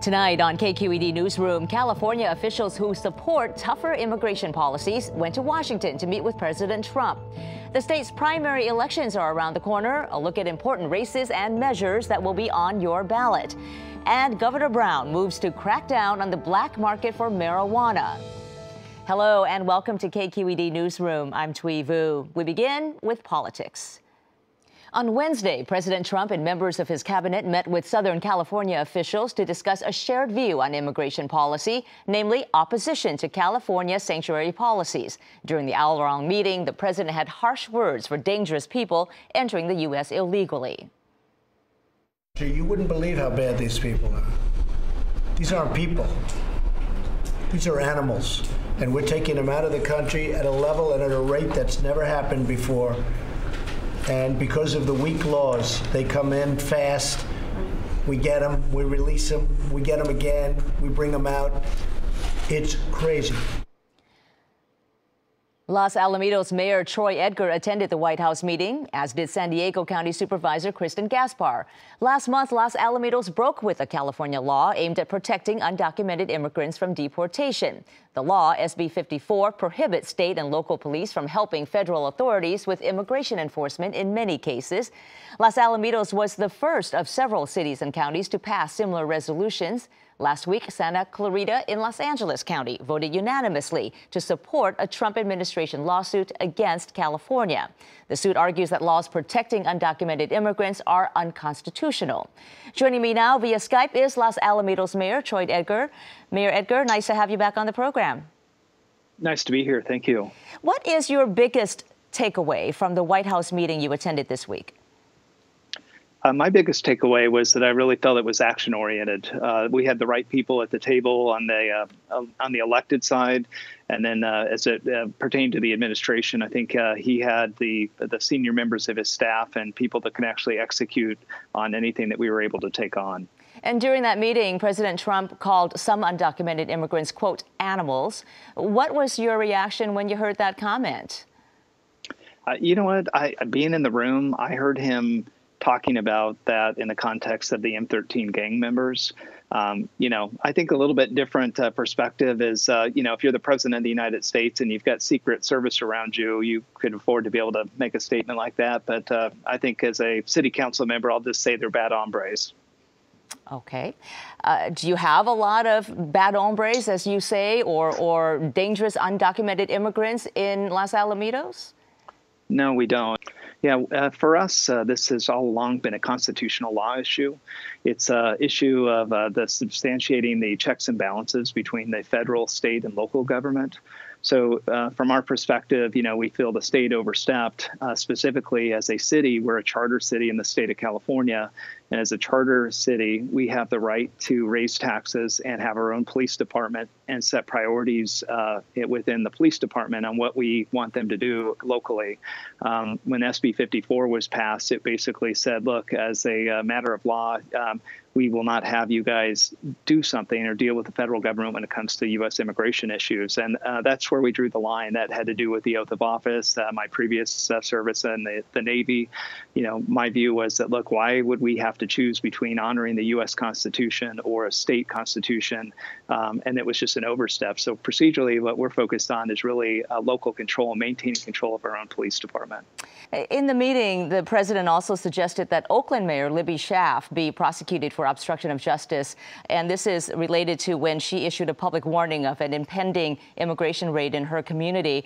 Tonight on KQED Newsroom, California officials who support tougher immigration policies went to Washington to meet with President Trump. The state's primary elections are around the corner. A look at important races and measures that will be on your ballot. And Governor Brown moves to crack down on the black market for marijuana. Hello and welcome to KQED Newsroom. I'm Thuy Vu. We begin with politics. On Wednesday, President Trump and members of his cabinet met with Southern California officials to discuss a shared view on immigration policy, namely opposition to California sanctuary policies. During the hour-long meeting, the president had harsh words for dangerous people entering the U.S. illegally. You wouldn't believe how bad these people are. These aren't people. These are animals. And we're taking them out of the country at a level and at a rate that's never happened before. And because of the weak laws, they come in fast. We get them, we release them, we get them again, we bring them out. It's crazy. Los Alamitos Mayor Troy Edgar attended the White House meeting, as did San Diego County Supervisor Kristen Gaspar. Last month, Los Alamitos broke with a California law aimed at protecting undocumented immigrants from deportation. The law, SB 54, prohibits state and local police from helping federal authorities with immigration enforcement in many cases. Los Alamitos was the first of several cities and counties to pass similar resolutions. Last week, Santa Clarita in Los Angeles County voted unanimously to support a Trump administration lawsuit against California. The suit argues that laws protecting undocumented immigrants are unconstitutional. Joining me now via Skype is Los Alamitos Mayor Troy Edgar. Mayor Edgar, nice to have you back on the program. Nice to be here. Thank you. What is your biggest takeaway from the White House meeting you attended this week? My biggest takeaway was that I really felt it was action-oriented. We had the right people at the table on the elected side, and then as it pertained to the administration, I think he had the senior members of his staff and people that can actually execute on anything that we were able to take on. And during that meeting, President Trump called some undocumented immigrants, quote, animals. What was your reaction when you heard that comment? You know what? Being in the room, I heard him talking about that in the context of the M13 gang members. I think a little bit different perspective is, if you're the president of the United States and you've got Secret Service around you, you could afford to be able to make a statement like that. But I think as a city council member, I'll just say they're bad hombres. Okay. Do you have a lot of bad hombres, as you say, or dangerous undocumented immigrants in Los Alamitos? No, we don't. Yeah, for us, this has all along been a constitutional law issue. It's an issue of the substantiating the checks and balances between the federal, state, and local government. So from our perspective, we feel the state overstepped. Specifically, as a city, we're a charter city in the state of California. And as a charter city, we have the right to raise taxes and have our own police department and set priorities within the police department on what we want them to do locally. When SB 54 was passed, it basically said, look, as a matter of law, we will not have you guys do something or deal with the federal government when it comes to U.S. immigration issues. And that's where we drew the line. That had to do with the oath of office, my previous service in the Navy. My view was that, look, why would we have to choose between honoring the U.S. Constitution or a state constitution? And it was just an overstep. So procedurally, what we're focused on is really local control, maintaining control of our own police department. In the meeting, the president also suggested that Oakland Mayor Libby Schaaf be prosecuted for obstruction of justice. And this is related to when she issued a public warning of an impending immigration raid in her community.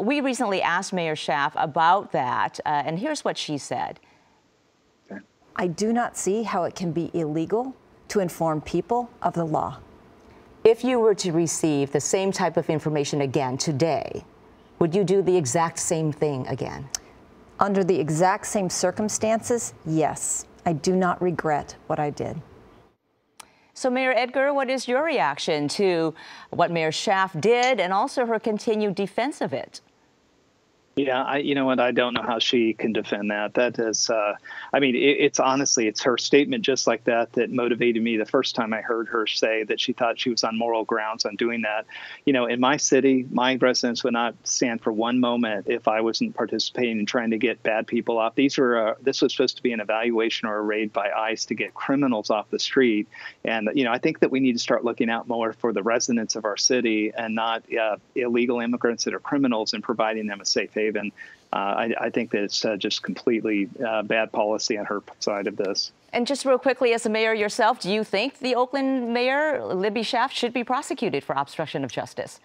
We recently asked Mayor Schaaf about that, and here's what she said. I do not see how it can be illegal to inform people of the law. If you were to receive the same type of information again today, would you do the exact same thing again? Under the exact same circumstances, yes. I do not regret what I did. So, Mayor Edgar, what is your reaction to what Mayor Schaaf did and also her continued defense of it? Yeah, you know what? I don't know how she can defend that. That is, I mean, it's honestly, it's her statement just like that that motivated me the first time I heard her say that she thought she was on moral grounds on doing that. You know, in my city, my residents would not stand for one moment if I wasn't participating in trying to get bad people off. This was supposed to be an evaluation or a raid by ICE to get criminals off the street. And, you know, I think that we need to start looking out more for the residents of our city and not illegal immigrants that are criminals and providing them a safe haven. I think that it's just completely bad policy on her side of this. And just real quickly, as a mayor yourself, do you think the Oakland mayor, Libby Schaaf, should be prosecuted for obstruction of justice?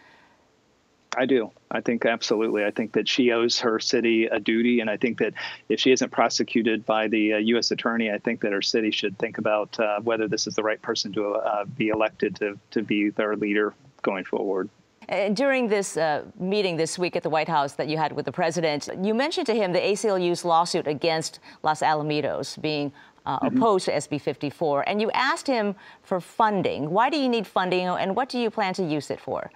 I do. I think absolutely. I think that she owes her city a duty. And I think that if she isn't prosecuted by the U.S. attorney, I think that our city should think about whether this is the right person to be elected to be their leader going forward. During this meeting this week at the White House that you had with the president, you mentioned to him the ACLU's lawsuit against Los Alamitos being opposed to SB 54, and you asked him for funding. Why do you need funding, and what do you plan to use it for?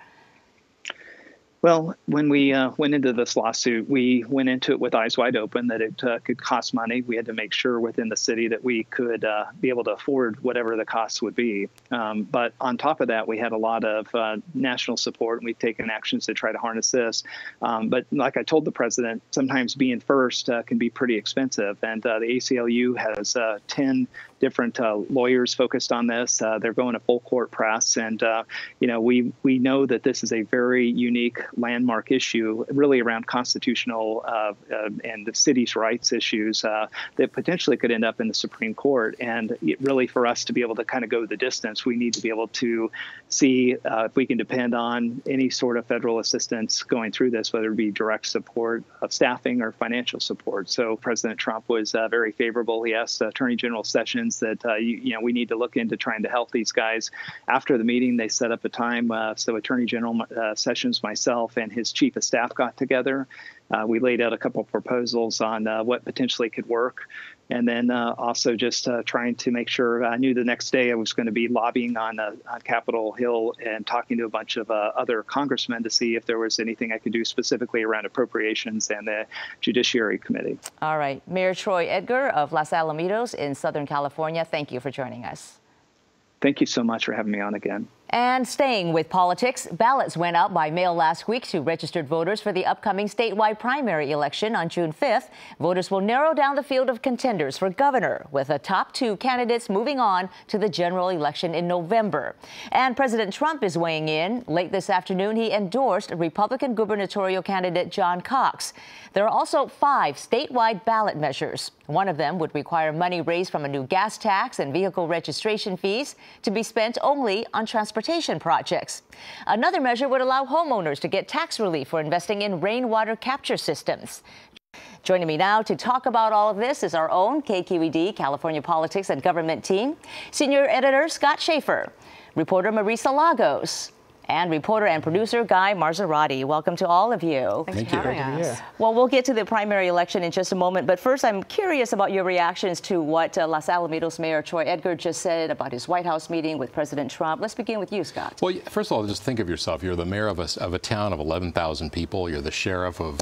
Well, when we went into this lawsuit, we went into it with eyes wide open that it could cost money. We had to make sure within the city that we could be able to afford whatever the costs would be. But on top of that, we had a lot of national support, and we've taken actions to try to harness this. But like I told the president, sometimes being first can be pretty expensive. And the ACLU has 10 different lawyers focused on this. They're going to full court press. And, you know, we know that this is a very unique landmark issue really around constitutional and the city's rights issues that potentially could end up in the Supreme Court. And really for us to be able to kind of go the distance, we need to be able to see if we can depend on any sort of federal assistance going through this, whether it be direct support of staffing or financial support. So President Trump was very favorable. He asked Attorney General Sessions that, you know, we need to look into trying to help these guys. After the meeting, they set up a time. So Attorney General Sessions, myself, and his chief of staff got together. We laid out a couple of proposals on what potentially could work. And then also just trying to make sure I knew the next day I was going to be lobbying on Capitol Hill and talking to a bunch of other congressmen to see if there was anything I could do specifically around appropriations and the Judiciary Committee. All right. Mayor Troy Edgar of Los Alamitos in Southern California, thank you for joining us. Thank you so much for having me on again. And staying with politics, ballots went out by mail last week to registered voters for the upcoming statewide primary election on June 5th. Voters will narrow down the field of contenders for governor, with the top 2 candidates moving on to the general election in November. And President Trump is weighing in. Late this afternoon, he endorsed Republican gubernatorial candidate John Cox. There are also 5 statewide ballot measures. One of them would require money raised from a new gas tax and vehicle registration fees to be spent only on transportation projects. Another measure would allow homeowners to get tax relief for investing in rainwater capture systems. Joining me now to talk about all of this is our own KQED California Politics and Government team, Senior Editor Scott Schaefer, reporter Marisa Lagos, and reporter and producer Guy Marzorati. Welcome to all of you. Thanks for having us. Well, we'll get to the primary election in just a moment, but first I'm curious about your reactions to what Los Alamitos Mayor Troy Edgar just said about his White House meeting with President Trump. Let's begin with you, Scott. Well, first of all, just think of yourself. You're the mayor of a town of 11,000 people. You're the sheriff of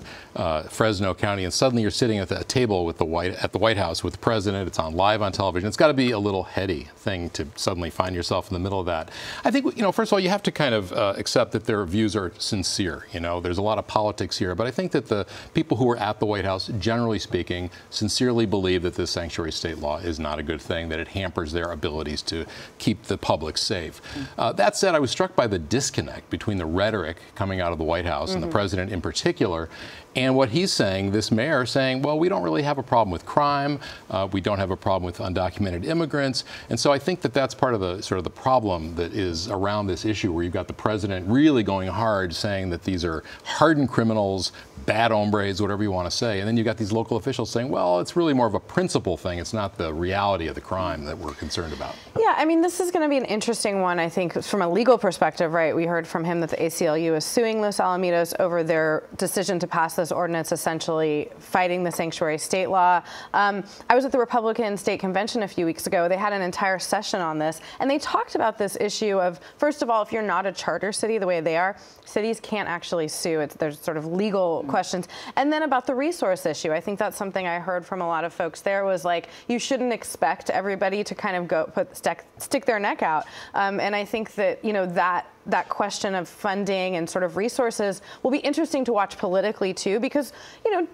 Fresno County, and suddenly you're sitting at a table with at the White House with the president. It's live on television. It's got to be a little heady thing to suddenly find yourself in the middle of that. I think, you know, first of all, you have to kind of accept that their views are sincere. You know, there's a lot of politics here, but I think that the people who were at the White House, generally speaking, sincerely believe that this sanctuary state law is not a good thing, that it hampers their abilities to keep the public safe. That said, I was struck by the disconnect between the rhetoric coming out of the White House and the president in particular, and what he's saying, this mayor saying, well, we don't really have a problem with crime. We don't have a problem with undocumented immigrants. And so I think that that's part of the sort of the problem that is around this issue, where you've got the president really going hard, saying that these are hardened criminals, bad hombres, whatever you want to say. And then you've got these local officials saying, well, it's really more of a principle thing. It's not the reality of the crime that we're concerned about. Yeah, I mean, this is going to be an interesting one, I think, from a legal perspective, right? We heard from him that the ACLU is suing Los Alamitos over their decision to pass this ordinance essentially fighting the sanctuary state law. I was at the Republican State Convention a few weeks ago. They had an entire session on this, and they talked about this issue of, first of all, if you're not a charter city the way they are, cities can't actually sue. There's sort of legal questions. And then about the resource issue, I think that's something I heard from a lot of folks there was like, you shouldn't expect everybody to kind of stick their neck out. And I think that, that question of funding and sort of resources will be interesting to watch politically too, because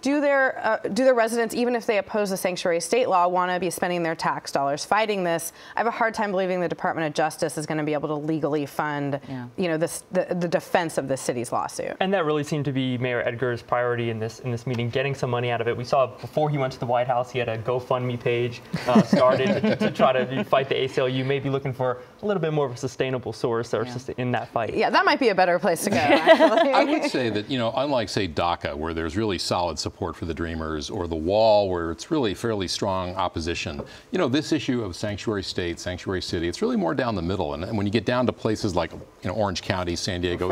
do their residents, even if they oppose the sanctuary state law, want to be spending their tax dollars fighting this? I have a hard time believing the Department of Justice is going to be able to legally fund the defense of the city's lawsuit. And that really seemed to be Mayor Edgar's priority in this meeting, getting some money out of it. We saw before he went to the White House, he had a GoFundMe page started to try to fight the ACLU, maybe looking for a little bit more of a sustainable source or in that fight. Yeah, that might be a better place to go, actually. I would say that, unlike, say, DACA, where there's really solid support for the Dreamers, or the Wall, where it's really fairly strong opposition, this issue of sanctuary state, sanctuary city, it's really more down the middle. And when you get down to places like, Orange County, San Diego,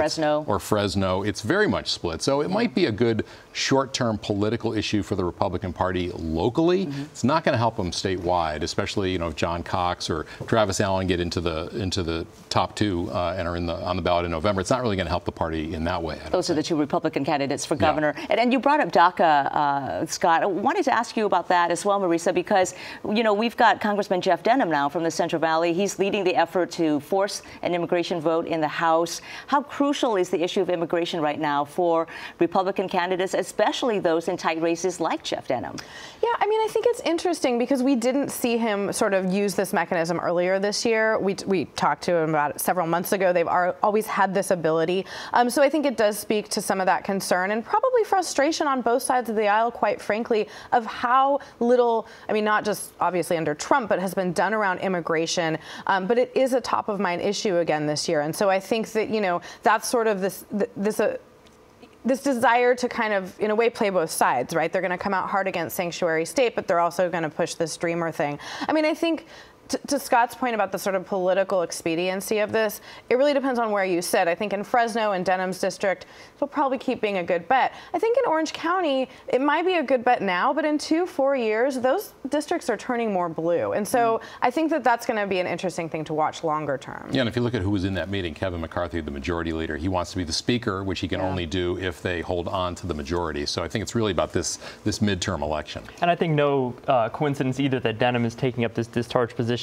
or Fresno, it's very much split. So it might be a good short-term political issue for the Republican Party locally. It's not going to help them statewide, especially, if John Cox or Travis Allen get into the top two and are on the ballot in November. It's not really going to help the party in that way. Those are the two Republican candidates for governor. Yeah. And you brought up DACA, Scott. I wanted to ask you about that as well, Marisa, because, we've got Congressman Jeff Denham now from the Central Valley. He's leading the effort to force an immigration vote in the House. How crucial is the issue of immigration right now for Republican candidates, especially those in tight races like Jeff Denham? Yeah, I think it's interesting because we didn't see him sort of use this mechanism earlier this year. We talked to him about it several months ago. They've always had this ability. So I think it does speak to some of that concern and probably frustration on both sides of the aisle, quite frankly, of how little, not just obviously under Trump, but has been done around immigration. But it is a top of mind issue again this year. And so I think that, that's sort of this desire to kind of, in a way, play both sides, right? They're going to come out hard against sanctuary state, but they're also going to push this Dreamer thing. I think to Scott's point about the sort of political expediency of this, it really depends on where you sit. I think in Fresno and Denham's district, it'll probably keep being a good bet. I think in Orange County, it might be a good bet now, but in 2-4 years, those districts are turning more blue. And so I think that that's going to be an interesting thing to watch longer term. Yeah, and if you look at who was in that meeting, Kevin McCarthy, the majority leader, he wants to be the speaker, which he can only do if they hold on to the majority. So I think it's really about this midterm election. And I think no coincidence either that Denham is taking up this discharge position,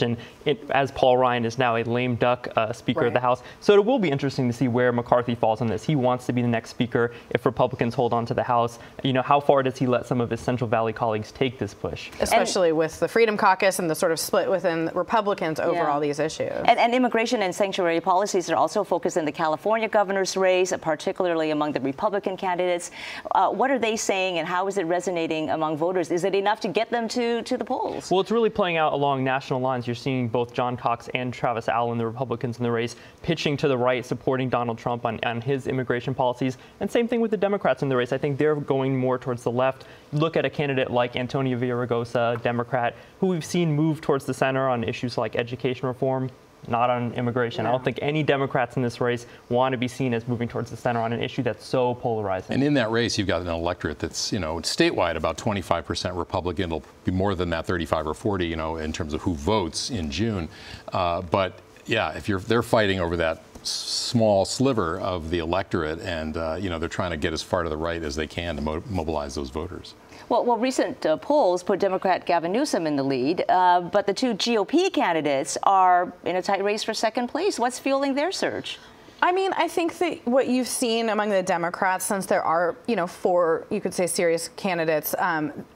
as Paul Ryan is now a lame duck Speaker of the House. So it will be interesting to see where McCarthy falls on this. He wants to be the next Speaker if Republicans hold on to the House. How far does he let some of his Central Valley colleagues take this push? Especially with the Freedom Caucus and the sort of split within Republicans over all these issues. And immigration and sanctuary policies are also focused in the California governor's race, particularly among the Republican candidates. What are they saying, and how is it resonating among voters? Is it enough to get them to the polls? Well, it's really playing out along national lines. You're seeing both John Cox and Travis Allen, the Republicans in the race, pitching to the right, supporting Donald Trump on his immigration policies. And same thing with the Democrats in the race. I think they're going more towards the left. Look at a candidate like Antonio Villaraigosa, Democrat, who we've seen move towards the center on issues like education reform, not on immigration. I don't think any Democrats in this race want to be seen as moving towards the center on an issue that's so polarizing. And in that race, you've got an electorate that's, statewide about 25% Republican. It'll be more than that, 35 or 40, in terms of who votes in June. But yeah, if they're fighting over that small sliver of the electorate, and they're trying to get as far to the right as they can to mobilize those voters. Well, recent polls put Democrat Gavin Newsom in the lead, but the two GOP candidates are in a tight race for second place. What's fueling their surge? I think that what you've seen among the Democrats, since there are, 4, you could say, serious candidates,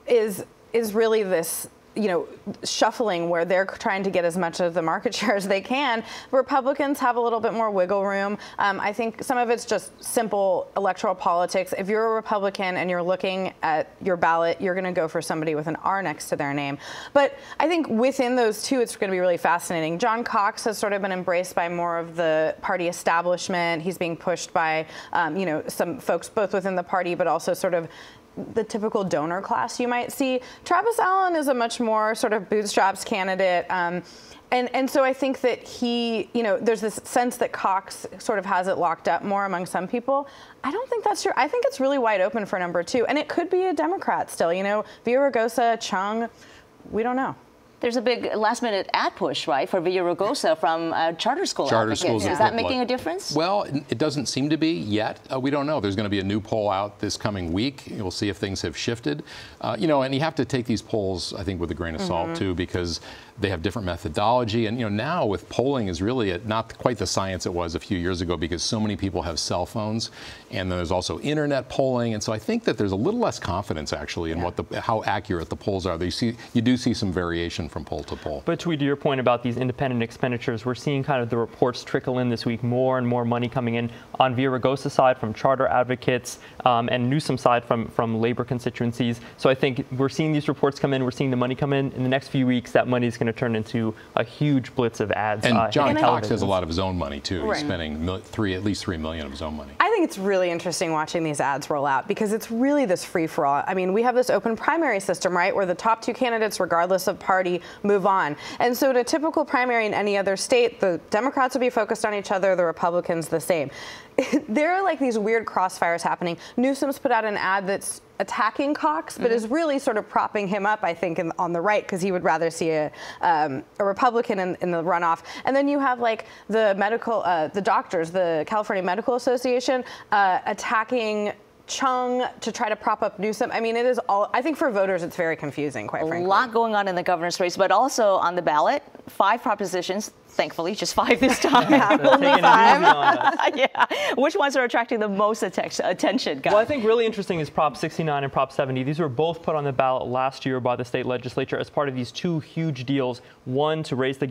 is really this shuffling where they're trying to get as much of the market share as they can. Republicans have a little bit more wiggle room. I think some of it's just simple electoral politics. If you're a Republican and you're looking at your ballot, you're going to go for somebody with an R next to their name. But I think within those two, it's going to be really fascinating. John Cox has sort of been embraced by more of the party establishment. He's being pushed by, some folks both within the party, but also sort of the typical donor class you might see. Travis Allen is a much more sort of bootstraps candidate. And so I think that he, there's this sense that Cox sort of has it locked up more among some people. I don't think that's true. I think it's really wide open for number 2. And it could be a Democrat still, Villaraigosa, Chung, we don't know. There's a big last-minute ad push, right, for Villaraigosa from charter school advocates. Is that making a difference? Well, it doesn't seem to be yet. We don't know. There's going to be a new poll out this coming week. We'll see if things have shifted. And you have to take these polls, I think, with a grain of salt, too, because they have different methodology. And, now with polling is really not quite the science it was a few years ago because so many people have cell phones. And then there's also internet polling. And so I think that there's a little less confidence, actually, in how accurate the polls are. You do see some variation from poll to poll. But to your point about these independent expenditures, we're seeing kind of the reports trickle in this week, more and more money coming in on Villaraigosa's side from charter advocates and Newsom's side from labor constituencies. So I think we're seeing these reports come in, we're seeing the money come in. In the next few weeks, that money is going to turn into a huge blitz of ads. And John Cox has a lot of his own money, too. He's spending at least $3 million of his own money. I think it's really interesting watching these ads roll out because it's really this free-for-all. I mean, we have this open primary system, right, where the top 2 candidates, regardless of party, move on. And so in a typical primary in any other state, the Democrats will be focused on each other, the Republicans the same. There are like these weird crossfires happening. Newsom's put out an ad that's attacking Cox, but is really sort of propping him up, I think, on the right, because he would rather see a Republican in the runoff. And then you have like the doctors, the California Medical Association, attacking Chung to try to prop up Newsom. I mean, it is all, I think for voters, it's very confusing, quite frankly. A lot going on in the governor's race, but also on the ballot, 5 propositions. Thankfully, just 5 this time. Only 5. Yeah. Which ones are attracting the most attention, guys? Well, I think really interesting is Prop 69 and Prop 70. These were both put on the ballot last year by the state legislature as part of these 2 huge deals. One, to raise the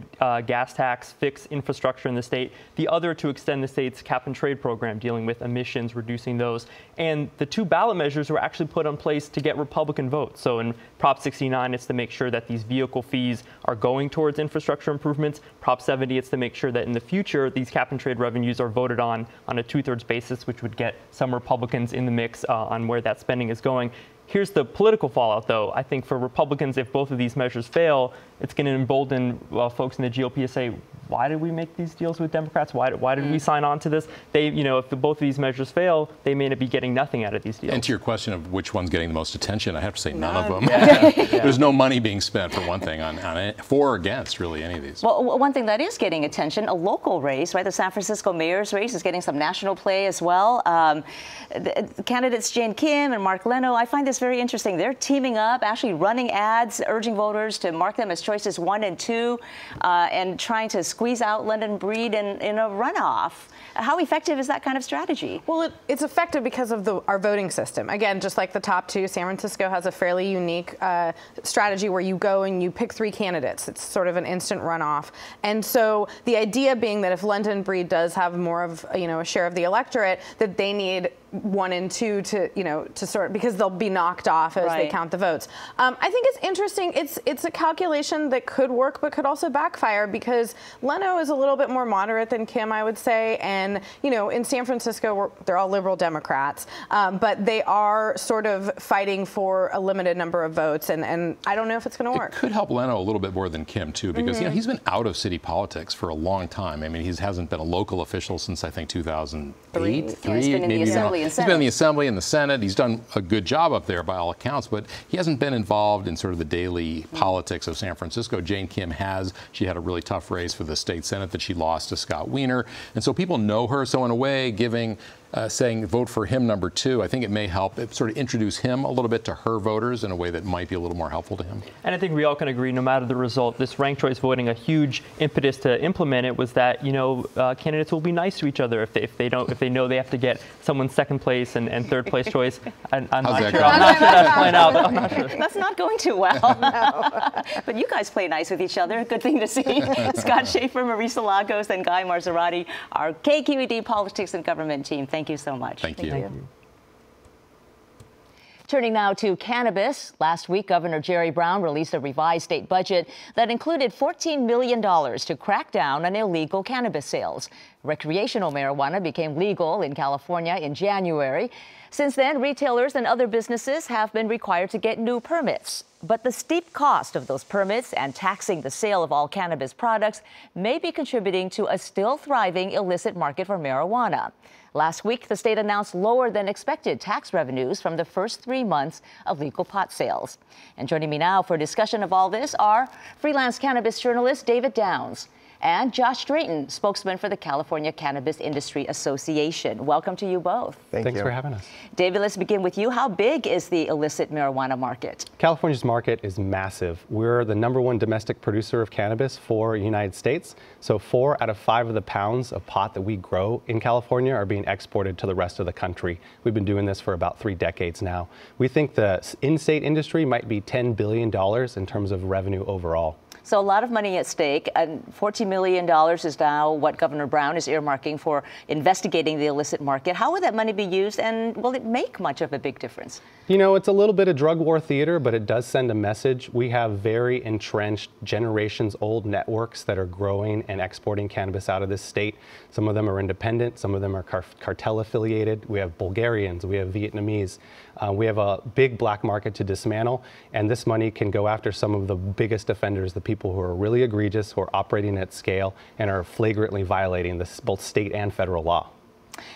gas tax, fix infrastructure in the state. The other, to extend the state's cap and trade program, dealing with emissions, reducing those. And the 2 ballot measures were actually put in place to get Republican votes. So in Prop 69, it's to make sure that these vehicle fees are going towards infrastructure improvements. Prop 70, it's to make sure that in the future, these cap and trade revenues are voted on a 2/3 basis, which would get some Republicans in the mix on where that spending is going. Here's the political fallout, though. I think for Republicans, if both of these measures fail, it's going to embolden folks in the GOP to say, why did we make these deals with Democrats? Why did we sign on to this? If both of these measures fail, they may be getting nothing out of these deals. And to your question of which one's getting the most attention, I have to say none of them. There's no money being spent, for one thing, on it, for or against really any of these. Well, one thing that is getting attention, a local race, right? The San Francisco mayor's race is getting some national play as well. The candidates Jane Kim and Mark Leno, I find this very interesting. They're teaming up, actually running ads, urging voters to mark them as choices 1 and 2, and trying to squeeze out London Breed in a runoff. How effective is that kind of strategy? Well, it's effective because of our voting system. Again, just like the top 2, San Francisco has a fairly unique strategy where you go and you pick 3 candidates. It's sort of an instant runoff. And so the idea being that if London Breed does have more of a share of the electorate, that they need 1 and 2 to sort, because they'll be knocked off as they count the votes. I think it's interesting. It's a calculation that could work, but could also backfire because Leno is a little bit more moderate than Kim, I would say. And, in San Francisco, they're all liberal Democrats, but they are sort of fighting for a limited number of votes. And I don't know if it's going to work. It could help Leno a little bit more than Kim, too, because, he's been out of city politics for a long time. I mean, he hasn't been a local official since, I think, 2008, He's been in the Assembly. He's been in the Assembly and the Senate. He's done a good job up there by all accounts, but he hasn't been involved in sort of the daily politics of San Francisco. Jane Kim has. She had a really tough race for the state Senate that she lost to Scott Wiener. And so people know her. So in a way, saying vote for him number 2, I think it may help sort of introduce him a little bit to her voters in a way that might be a little more helpful to him. And I think we all can agree, no matter the result, this ranked choice voting, a huge impetus to implement it was that, candidates will be nice to each other if they know they have to get someone's second place and third place choice. I'm not sure that's playing out. I'm not sure. That's not going too well. No. But you guys play nice with each other. Good thing to see. Scott Schaefer, Marisa Lagos, and Guy Marzorati, our KQED Politics and Government team. Thank you so much. Thank you. Turning now to cannabis. Last week, Governor Jerry Brown released a revised state budget that included $14 million to crack down on illegal cannabis sales. Recreational marijuana became legal in California in January. Since then, retailers and other businesses have been required to get new permits. But the steep cost of those permits and taxing the sale of all cannabis products may be contributing to a still thriving illicit market for marijuana. Last week, the state announced lower than expected tax revenues from the first 3 months of legal pot sales. And joining me now for a discussion of all this are freelance cannabis journalist David Downs and Josh Drayton, spokesman for the California Cannabis Industry Association. Welcome to you both. Thanks for having us. David, let's begin with you. How big is the illicit marijuana market? California's market is massive. We're the #1 domestic producer of cannabis for the United States. So 4 out of 5 of the pounds of pot that we grow in California are being exported to the rest of the country. We've been doing this for about 3 decades now. We think the in-state industry might be $10 billion in terms of revenue overall. So a lot of money at stake, and $14 million is now what Governor Brown is earmarking for investigating the illicit market. How will that money be used, and will it make much of a big difference? You know, it's a little bit of drug war theater, but it does send a message. We have very entrenched, generations-old networks that are growing and exporting cannabis out of this state. Some of them are independent, some of them are cartel affiliated. We have Bulgarians, we have Vietnamese. We have a big black market to dismantle, and this money can go after some of the biggest offenders, the people who are really egregious, who are operating at scale, and are flagrantly violating this, both state and federal law.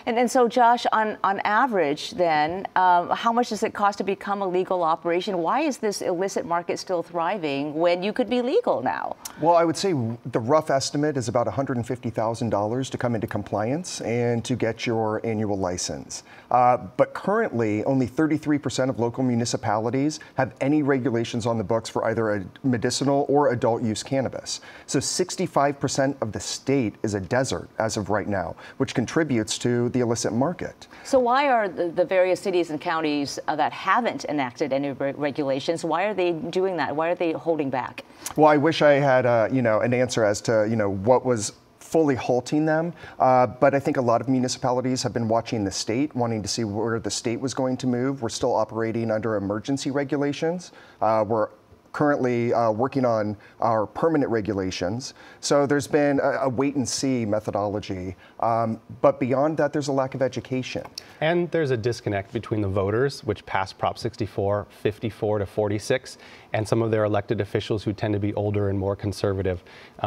And so, Josh, on average, then, how much does it cost to become a legal operation? Why is this illicit market still thriving when you could be legal now? Well, I would say the rough estimate is about $150,000 to come into compliance and to get your annual license. But currently, only 33% of local municipalities have any regulations on the books for either a medicinal or adult use cannabis. So 65% of the state is a desert as of right now, which contributes to the illicit market. So why are the various cities and counties that haven't enacted any regulations, why are they doing that? Why are they holding back? Well, I wish I had an answer as to what was fully halting them. But I think a lot of municipalities have been watching the state, wanting to see where the state was going to move. We're still operating under emergency regulations. We're currently working on our permanent regulations. So there's been a wait and see methodology. But beyond that, there's a lack of education. And there's a disconnect between the voters, which passed Prop 64, 54 to 46, and some of their elected officials who tend to be older and more conservative.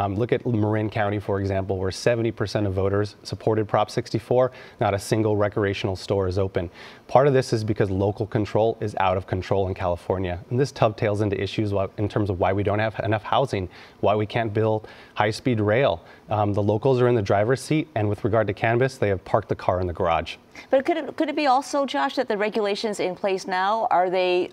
Look at Marin County, for example, where 70% of voters supported Prop 64. Not a single recreational store is open. Part of this is because local control is out of control in California. And this dovetails into issues in terms of why we don't have enough housing, why we can't build high-speed rail. The locals are in the driver's seat, and with regard to cannabis, they have parked the car in the garage. But could it be also, Josh, that the regulations in place now, are they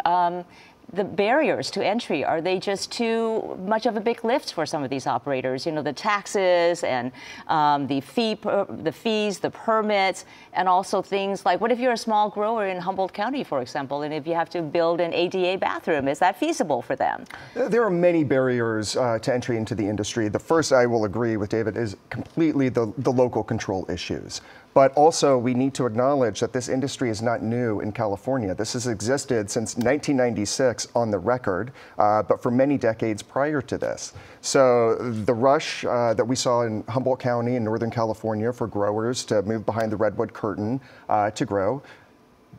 the barriers to entry, are they just too much of a big lift for some of these operators? You know, the taxes and the fees, the permits, and also things like, what if you're a small grower in Humboldt County, for example, and if you have to build an ADA bathroom, is that feasible for them? There are many barriers to entry into the industry. The first, I will agree with David, is completely the local control issues. But also, we need to acknowledge that this industry is not new in California. This has existed since 1996 on the record, but for many decades prior to this. So the rush that we saw in Humboldt County in Northern California for growers to move behind the redwood curtain to grow,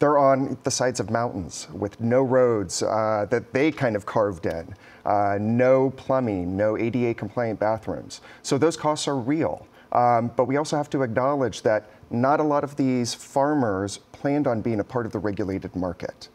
they're on the sides of mountains with no roads that they kind of carved in, no plumbing, no ADA compliant bathrooms. So those costs are real. But we also have to acknowledge that not a lot of these farmers planned on being a part of the regulated market.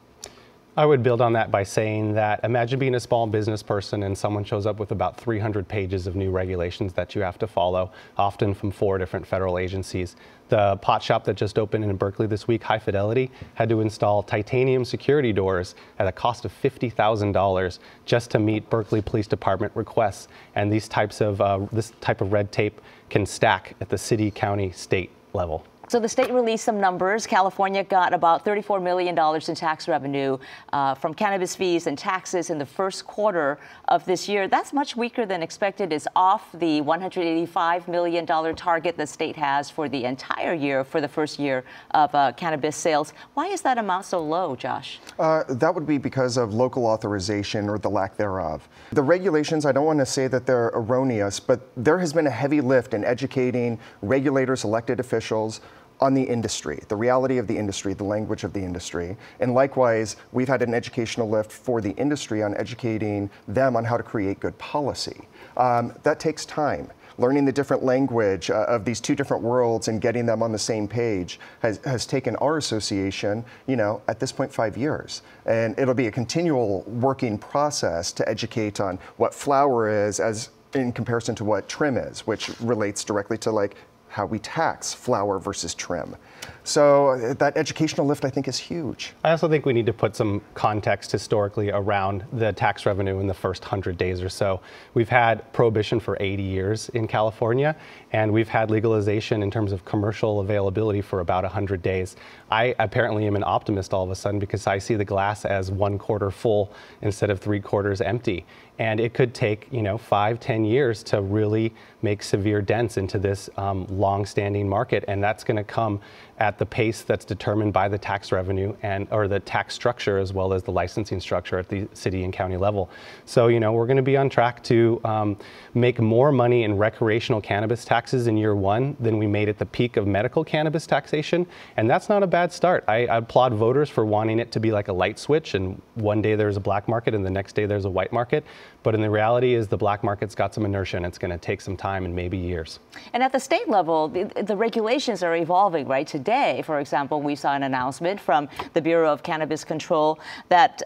I would build on that by saying that imagine being a small business person and someone shows up with about 300 pages of new regulations that you have to follow, often from 4 different federal agencies. The pot shop that just opened in Berkeley this week, High Fidelity, had to install titanium security doors at a cost of $50,000 just to meet Berkeley Police Department requests. And this type of red tape can stack at the city, county, state level. So the state released some numbers. California got about $34 million in tax revenue from cannabis fees and taxes in the first quarter of this year. That's much weaker than expected. It's off the $185 million target the state has for the entire year for the first year of cannabis sales. Why is that amount so low, Josh? That would be because of local authorization or the lack thereof. The regulations, I don't want to say that they're erroneous, but there has been a heavy lift in educating regulators, elected officials, on the industry, the reality of the industry, the language of the industry. And likewise, we've had an educational lift for the industry on educating them on how to create good policy. That takes time. Learning the different language of these two different worlds and getting them on the same page has taken our association, at this point, 5 years. And it'll be a continual working process to educate on what flower is as in comparison to what trim is, which relates directly to how we tax flower versus trim. So that educational lift, I think, is huge. I also think we need to put some context historically around the tax revenue in the first 100 days or so. We've had prohibition for 80 years in California, and we've had legalization in terms of commercial availability for about 100 days. I apparently am an optimist all of a sudden because I see the glass as 1/4 full instead of 3/4 empty. And it could take, 5-10 years to really make severe dents into this long-standing market. And that's going to come at the pace that's determined by the tax revenue or the tax structure as well as the licensing structure at the city and county level. So, we're going to be on track to make more money in recreational cannabis taxes in year one than we made at the peak of medical cannabis taxation. And that's not a bad start. I applaud voters for wanting it to be like a light switch and one day there's a black market and the next day there's a white market. But in the reality is the black market's got some inertia and it's going to take some time and maybe years. And at the state level, the regulations are evolving, right? Today, for example, we saw an announcement from the Bureau of Cannabis Control that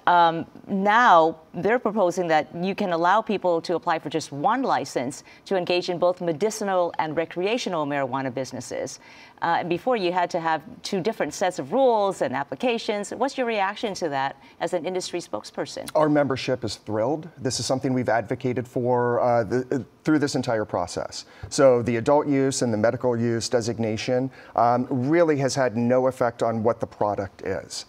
now they're proposing that you can allow people to apply for just one license to engage in both medicinal and recreational marijuana businesses. Before, you had to have two different sets of rules and applications. What's your reaction to that as an industry spokesperson? Our membership is thrilled. This is something we've advocated for through this entire process. So the adult use and the medical use designation really has had no effect on what the product is.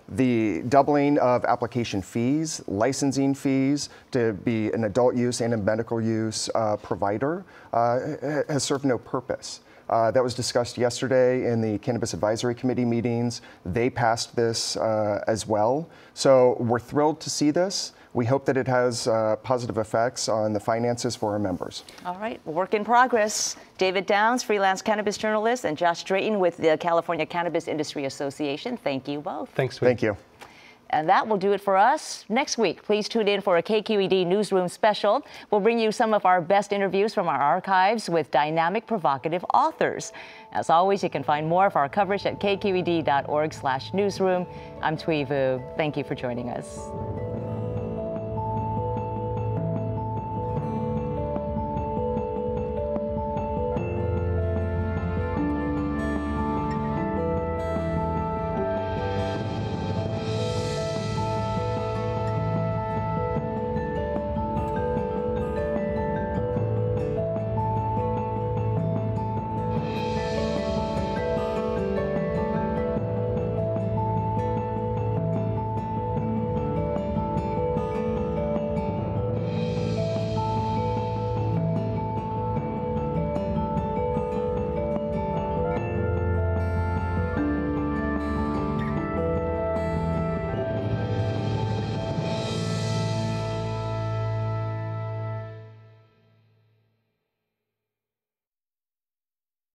The doubling of application fees, licensing fees to be an adult use and a medical use provider has served no purpose. That was discussed yesterday in the Cannabis Advisory Committee meetings. They passed this as well. So we're thrilled to see this. We hope that it has positive effects on the finances for our members. All right, work in progress. David Downs, freelance cannabis journalist, and Josh Drayton with the California Cannabis Industry Association. Thank you both. Thanks. Thank you. And that will do it for us. Next week, please tune in for a KQED Newsroom special. We'll bring you some of our best interviews from our archives with dynamic, provocative authors. As always, you can find more of our coverage at kqed.org/newsroom. I'm Thuy Vu. Thank you for joining us.